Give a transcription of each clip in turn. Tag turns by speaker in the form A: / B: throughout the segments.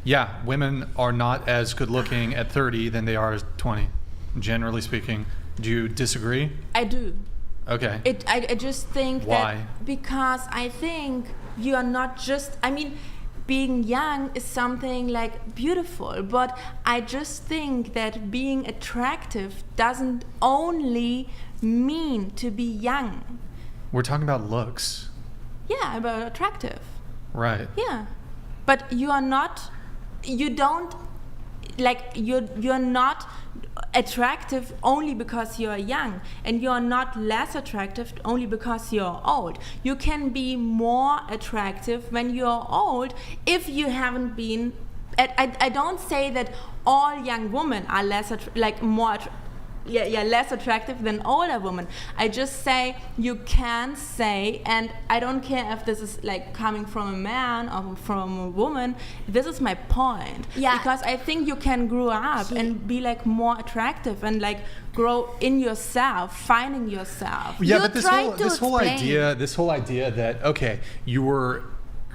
A: Yeah, women are not as good looking at 30 than they are at 20, generally speaking. Do you disagree?
B: I do.
A: Okay.
B: I just think
A: Why?
B: that because I think you are not just, I mean, being young is something like beautiful, but I just think that being attractive doesn't only mean to be young.
A: We're talking about looks.
B: Yeah, about attractive.
A: Right.
B: Yeah. But you're not attractive only because you're young, and you're not less attractive only because you're old. You can be more attractive when you're old if you haven't been. I don't say that all young women are less attractive than older women. I just say you can say, and I don't care if this is like coming from a man or from a woman, this is my point.
C: Yeah.
B: Because I think you can grow up and be like more attractive and like grow in yourself, finding yourself.
A: Yeah,
C: You
A: but this whole idea that, okay, you were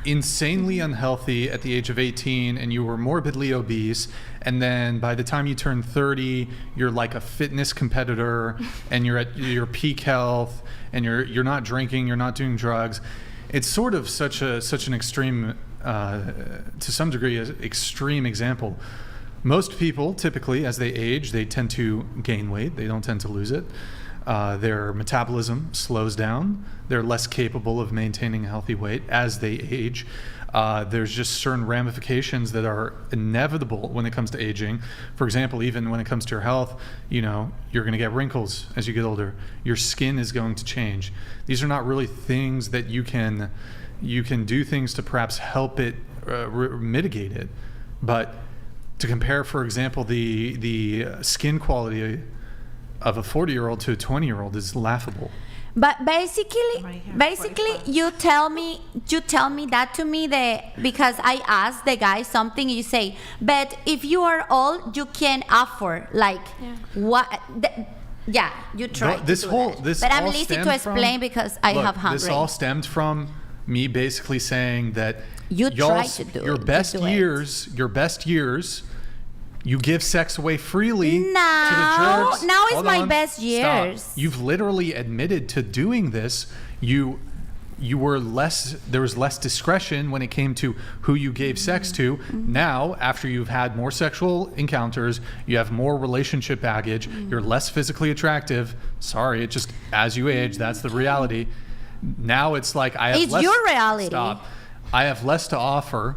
A: insanely unhealthy at the age of 18 and you were morbidly obese, and then by the time you turn 30 you're like a fitness competitor and you're at your peak health and you're not drinking, you're not doing drugs. It's sort of such an extreme, to some degree, extreme example. Most people typically, as they age, they tend to gain weight. They don't tend to lose it. Their metabolism slows down. They're less capable of maintaining a healthy weight as they age. There's just certain ramifications that are inevitable when it comes to aging. For example, even when it comes to your health, you're going to get wrinkles as you get older. Your skin is going to change. These are not really things that you can do things to perhaps help it, mitigate it. But to compare, for example, the skin quality of a 40-year-old to a 20-year-old is laughable.
C: But basically, you tell me that to me because I asked the guy something. You say, but if you are old, you can afford what? You try. But I'm lazy to explain because I have hungry.
A: This all stemmed from me basically saying that
C: you try to do
A: your best years. You give sex away freely to the jerks.
C: Now is my best years.
A: Stop. You've literally admitted to doing this. You were there was less discretion when it came to who you gave sex to. Mm-hmm. Now, after you've had more sexual encounters, you have more relationship baggage, you're less physically attractive. Sorry, it just, as you age, that's the reality. Now it's like
C: it's your reality.
A: Stop. I have less to offer,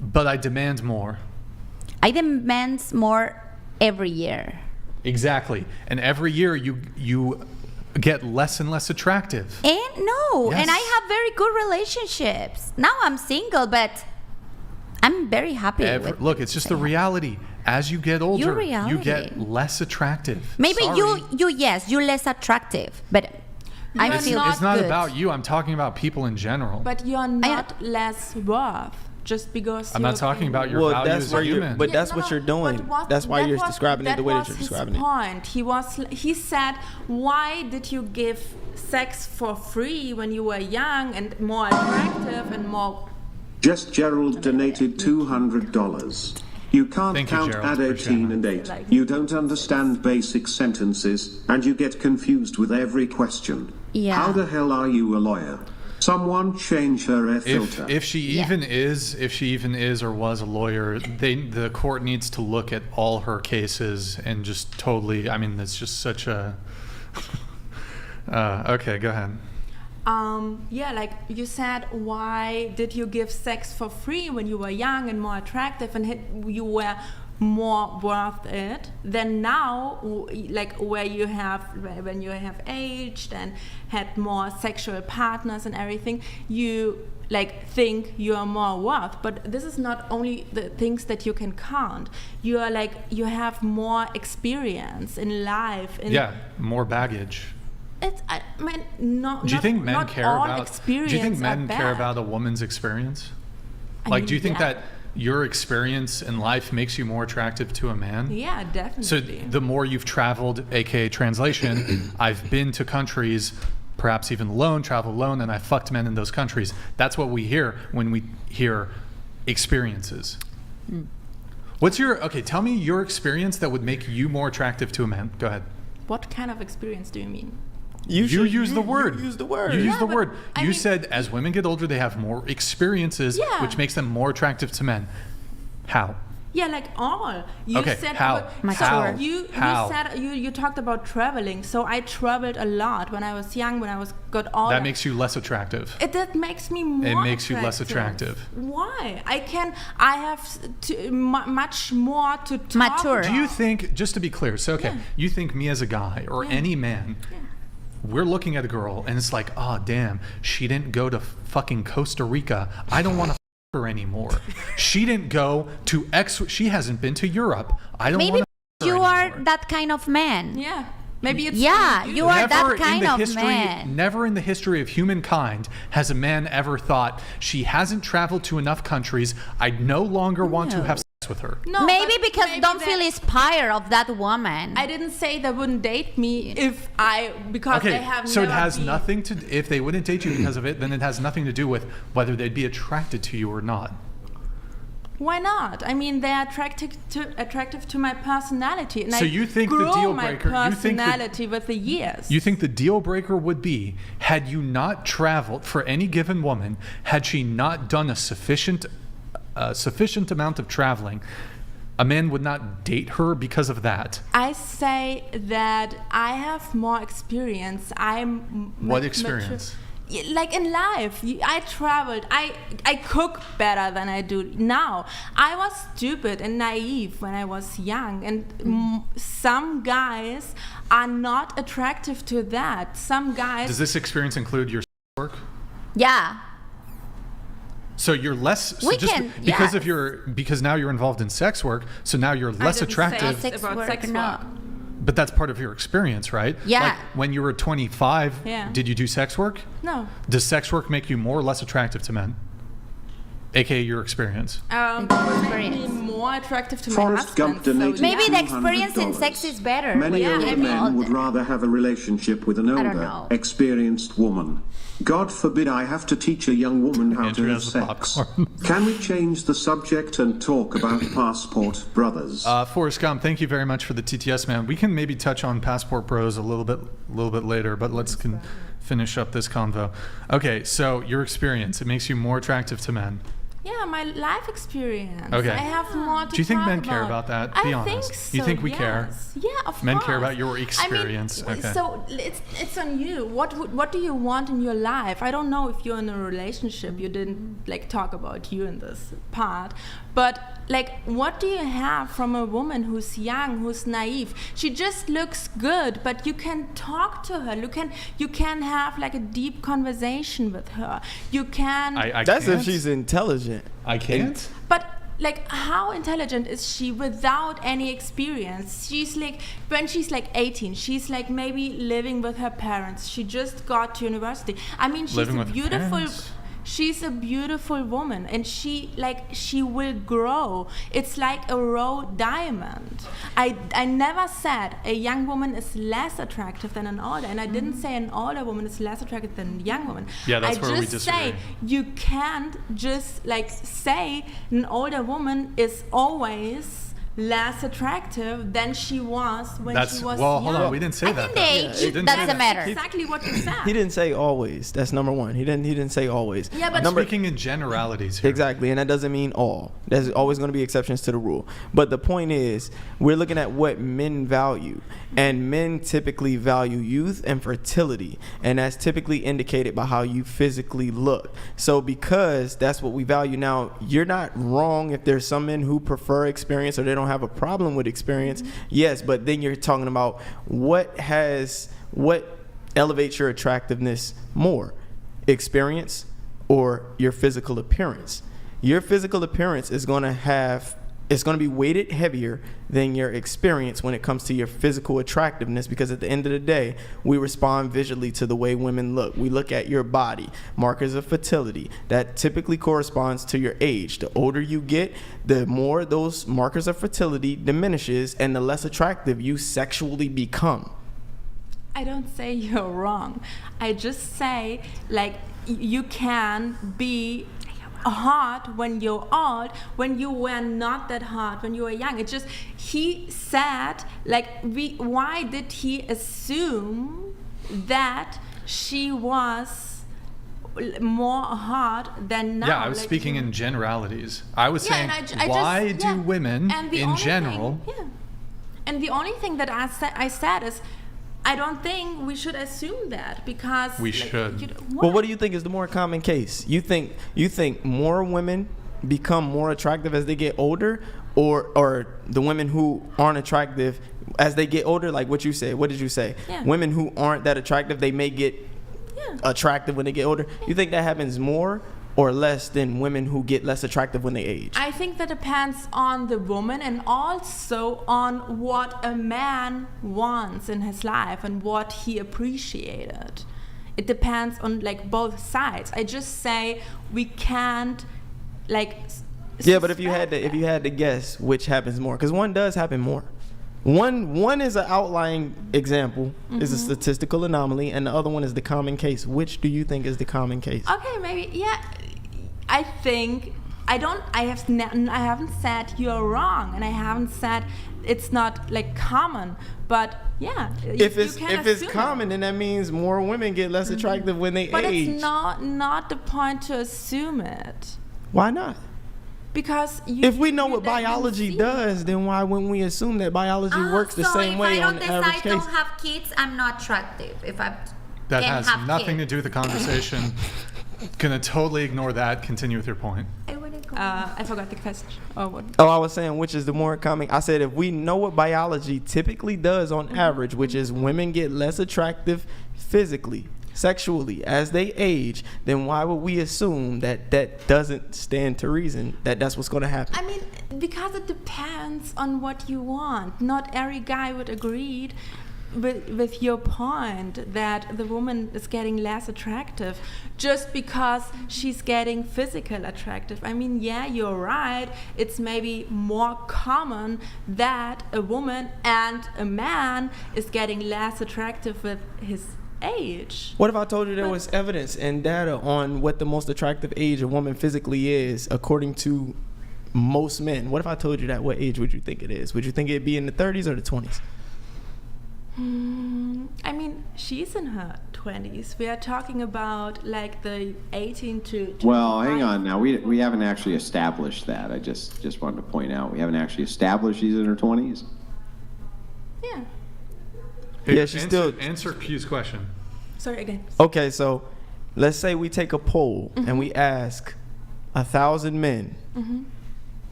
A: but I demand more.
C: I demand more every year.
A: Exactly. And every year you get less and less attractive.
C: And
A: Yes.
C: and I have very good relationships. Now I'm single, but I'm very happy
A: Look, it's just the reality. As you get older, you get less attractive.
C: Maybe you're less attractive, but I feel
A: it's not about you. I'm talking about people in general.
B: But you're not less worth. Just because
A: I'm not talking about your value as a human.
D: But that's what you're doing. That's why you're describing it the way that you're describing it.
B: That was his point. He said, why did you give sex for free when you were young and more attractive and more...
E: Just Gerald donated $200. You can't count
A: Gerald,
E: add 18 and 8. You don't understand basic sentences, and you get confused with every question.
C: Yeah.
E: How the hell are you a lawyer? Someone change her filter.
A: If she even is or was a lawyer, the court needs to look at all her cases and just totally. I mean, that's just such a. Okay, go ahead.
B: Like you said, why did you give sex for free when you were young and more attractive and you were more worth it than now, like when you have aged and had more sexual partners and everything, you like think you are more worth. But this is not only the things that you can count. You are like, you have more experience in life.
A: More baggage.
B: Do
A: you think men care
B: care
A: about a woman's experience? Do you think that your experience in life makes you more attractive to a man?
B: Yeah, definitely.
A: So the more you've traveled, aka translation, I've been to countries perhaps even alone, travel alone, and I fucked men in those countries. That's what we hear when we hear experiences. Tell me your experience that would make you more attractive to a man. Go ahead.
B: What kind of experience do you mean?
A: You use the word.
D: You use the word.
A: You use the word.
B: I
A: You
B: mean,
A: said as women get older, they have more experiences, which makes them more attractive to men. How?
B: Yeah, like all. You
A: Okay,
B: said
A: how? How?
B: You said you talked about traveling. So I traveled a lot when I was young, when I got older.
A: That makes you less attractive.
B: That makes me more
A: It makes you less attractive.
B: Why? I have much more to talk
C: Mature.
B: about.
A: Do you think, just to be clear, so you think me as a guy or any man, we're looking at a girl and it's like, oh damn, she didn't go to fucking Costa Rica. I don't want to her anymore. She didn't go to she hasn't been to Europe. I don't want to
C: you
A: her
C: are
A: anymore.
C: that kind of man.
B: Yeah. Maybe it's
C: You are that kind of
A: history,
C: man.
A: Never in the history of humankind has a man ever thought, she hasn't traveled to enough countries, I no longer want to have sex with her.
B: No,
C: Maybe
B: but
C: because
B: maybe
C: don't feel inspired of that woman.
B: I didn't say they wouldn't date me because they have
A: so it
B: never
A: has
B: been.
A: nothing to, if they wouldn't date you because of it, then it has nothing to do with whether they'd be attracted to you or not.
B: Why not? I mean, they're attractive to my personality, and
A: So you think the deal breaker?
B: my personality with the years.
A: You think the deal breaker would be, had you not traveled for any given woman, had she not done a sufficient amount of traveling, a man would not date her because of that?
B: I say that I have more experience.
A: What experience?
B: Like in life, I traveled. I cook better than I do now. I was stupid and naive when I was young, and some guys are not attractive to that. Some guys.
A: Does this experience include your work?
C: Yeah.
A: So you're less because now you're involved in sex work, so now you're less attractive.
C: Sex
B: about
C: work,
B: sex
C: no.
B: work.
A: But that's part of your experience, right?
C: Yeah.
A: Like when you were 25, did you do sex work?
B: No.
A: Does sex work make you more or less attractive to men? AKA your experience.
B: Make me more attractive to my
E: Forrest
B: husband.
E: Gump donated
C: Maybe the
E: $200.
C: experience in sex is better.
E: Many
C: when
E: older
C: you're
E: men would
C: older.
E: rather have a relationship with an
C: don't
E: older,
C: know.
E: experienced woman. God forbid I have to teach a young woman how to
A: Andrew
E: have
A: has the
E: sex.
A: popcorn.
E: Can we change the subject and talk about Passport Brothers?
A: Forrest Gump, thank you very much for the TTS, man. We can maybe touch on Passport Bros a little bit later, but let's finish up this convo. Okay, so your experience, it makes you more attractive to men.
B: Yeah, my life experience.
A: Okay.
B: I have more to
A: Do you think
B: talk
A: men care about that? Be
B: I
A: honest.
B: think so,
A: You think we care?
B: Yeah, of course.
A: Men care about your experience.
B: I mean,
A: Okay.
B: so it's on you. What do you want in your life? I don't know if you're in a relationship. You didn't talk about you in this part, but what do you have from a woman who's young, who's naive? She just looks good, but you can talk to her. You can have a deep conversation with her. You can.
D: That's
A: can't.
D: if she's intelligent.
A: I can't.
B: But how intelligent is she without any experience? She's when she's 18, she's maybe living with her parents. She just got to university. I mean, she's
A: Living
B: a
A: with her
B: beautiful.
A: parents?
B: She's a beautiful woman, and she will grow. It's like a raw diamond. I never said a young woman is less attractive than an older, and I didn't say an older woman is less attractive than a young woman.
A: Yeah, that's where we
B: just
A: disagree.
B: say you can't just say an older woman is always less attractive than she was when she was young.
A: Hold on, we didn't say
C: I
A: that.
C: think the age
A: didn't
C: doesn't
A: say that.
C: matter.
B: Exactly what you said.
D: He didn't say always. That's number one. He didn't say always.
B: Yeah, but
A: Speaking in generalities here.
D: Exactly, and that doesn't mean all. There's always going to be exceptions to the rule. But the point is, we're looking at what men value, and men typically value youth and fertility, and that's typically indicated by how you physically look. So because that's what we value, now you're not wrong if there's some men who prefer experience or they don't have a problem with experience. Yes, but then you're talking about what elevates your attractiveness more, experience or your physical appearance. Your physical appearance is going to be weighted heavier than your experience when it comes to your physical attractiveness, because at the end of the day, we respond visually to the way women look. We look at your body, markers of fertility. That typically corresponds to your age. The older you get, the more those markers of fertility diminishes and the less attractive you sexually become.
B: I don't say you're wrong. I just say, like, you can be hot when you're old, when you were not that hot when you were young. It's just, he said, like, why did he assume that she was more hot than now?
A: Yeah, I was
B: like,
A: speaking in generalities. I was saying,
B: and
A: why do women
B: and the
A: in
B: only
A: general...
B: thing, and the only thing that I said is, I don't think we should assume that, because
A: We should.
D: Well, what do you think is the more common case? You think more women become more attractive as they get older, or the women who aren't attractive as they get older? Like what you said. What did you say?
B: Yeah.
D: Women who aren't that attractive, they may get attractive when they get older. You think that happens more or less than women who get less attractive when they age?
B: I think that depends on the woman, and also on what a man wants in his life and what he appreciated. It depends on, like, both sides. I just say we can't, like,
D: yeah, but if you had to guess which happens more, because one does happen more. One is an outlying example, is a statistical anomaly, and the other one is the common case. Which do you think is the common case?
B: Okay, maybe, yeah. I think I haven't said you're wrong, and I haven't said it's not, like, common, but yeah.
D: If it's common, then that means more women get less attractive when they age.
B: But it's not the point to assume it.
D: Why not?
B: Because
D: if we know what biology does, then why wouldn't we assume that biology works the same way on the average case?
C: So if I don't have kids, I'm not attractive.
A: That has nothing to do with the conversation. Gonna totally ignore that. Continue with your point.
B: I forgot the question.
D: I was saying, which is the more common? I said, if we know what biology typically does on average, which is women get less attractive physically, sexually as they age, then why would we assume that doesn't stand to reason that that's what's going to happen?
B: I mean, because it depends on what you want. Not every guy would agree with your point that the woman is getting less attractive just because she's getting physical attractive. I mean, yeah, you're right. It's maybe more common that a woman and a man is getting less attractive with his age.
D: What if I told you there was evidence and data on what the most attractive age a woman physically is according to most men? What if I told you that? What age would you think it is? Would you think it'd be in the 30s or the 20s?
B: I mean, she's in her 20s. We are talking about, like, the 18 to 25.
F: Well, hang on now. We haven't actually established that. I just wanted to point out we haven't actually established she's in her 20s.
B: Yeah.
A: Hey,
D: yeah, she's still...
A: Answer Q's question.
B: Sorry, again.
D: Okay, so let's say we take a poll and we ask 1,000 men,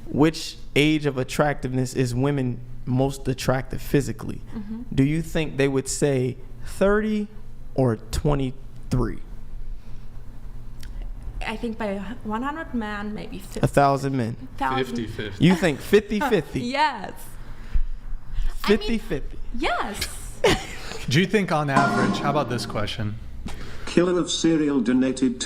D: which age of attractiveness is women most attractive physically? Do you think they would say 30 or 23?
B: I think by 100 men, maybe 50.
D: 1,000 men.
A: 50-50.
D: You think 50-50?
B: Yes.
D: 50-50.
B: Yes.
A: Do you think on average, how about this question?
E: Killer of Cereal donated